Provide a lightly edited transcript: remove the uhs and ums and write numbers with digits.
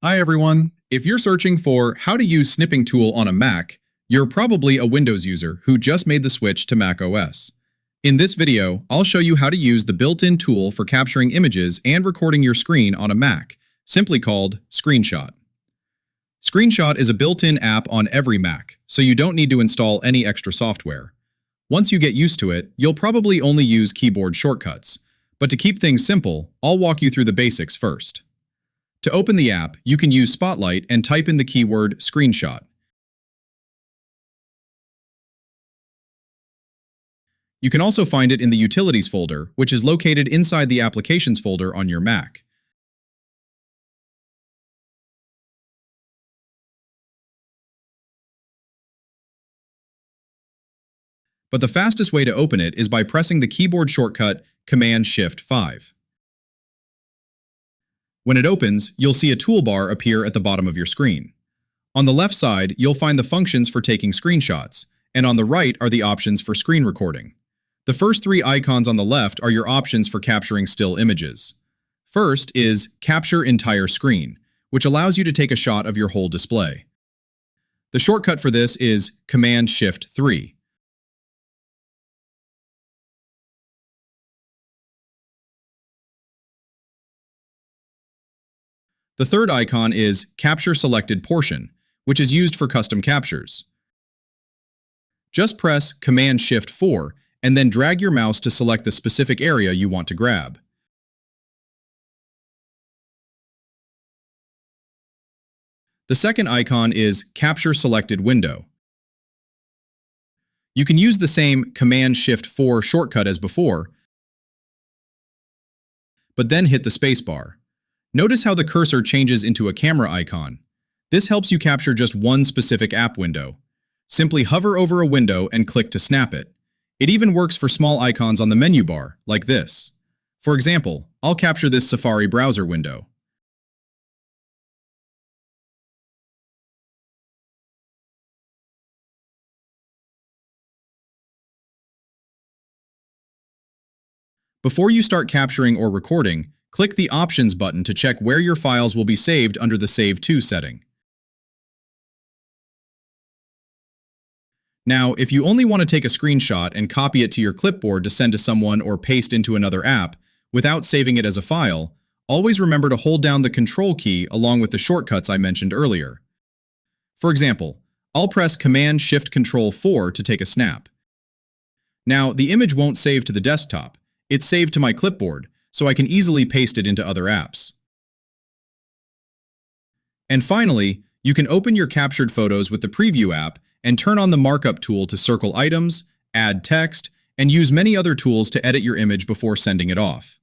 Hi everyone. If you're searching for how to use Snipping tool on a Mac, you're probably a Windows user who just made the switch to macOS. In this video, I'll show you how to use the built-in tool for capturing images and recording your screen on a Mac, simply called Screenshot. Screenshot is a built-in app on every Mac, so you don't need to install any extra software. Once you get used to it, you'll probably only use keyboard shortcuts. But to keep things simple, I'll walk you through the basics first. To open the app, you can use Spotlight and type in the keyword Screenshot. You can also find it in the Utilities folder, which is located inside the Applications folder on your Mac. But the fastest way to open it is by pressing the keyboard shortcut Command-Shift-5. When it opens, you'll see a toolbar appear at the bottom of your screen. On the left side, you'll find the functions for taking screenshots, and on the right are the options for screen recording. The first three icons on the left are your options for capturing still images. First is Capture Entire Screen, which allows you to take a shot of your whole display. The shortcut for this is Command-Shift-3. The third icon is Capture Selected Portion, which is used for custom captures. Just press Command-Shift-4 and then drag your mouse to select the specific area you want to grab. The second icon is Capture Selected Window. You can use the same Command-Shift-4 shortcut as before, but then hit the spacebar. Notice how the cursor changes into a camera icon. This helps you capture just one specific app window. Simply hover over a window and click to snap it. It even works for small icons on the menu bar, like this. For example, I'll capture this Safari browser window. Before you start capturing or recording, click the Options button to check where your files will be saved under the Save To setting. Now, if you only want to take a screenshot and copy it to your clipboard to send to someone or paste into another app, without saving it as a file, always remember to hold down the Control key along with the shortcuts I mentioned earlier. For example, I'll press Command-Shift-Control-4 to take a snap. Now, the image won't save to the desktop. It's saved to my clipboard, so I can easily paste it into other apps. And finally, you can open your captured photos with the Preview app and turn on the markup tool to circle items, add text, and use many other tools to edit your image before sending it off.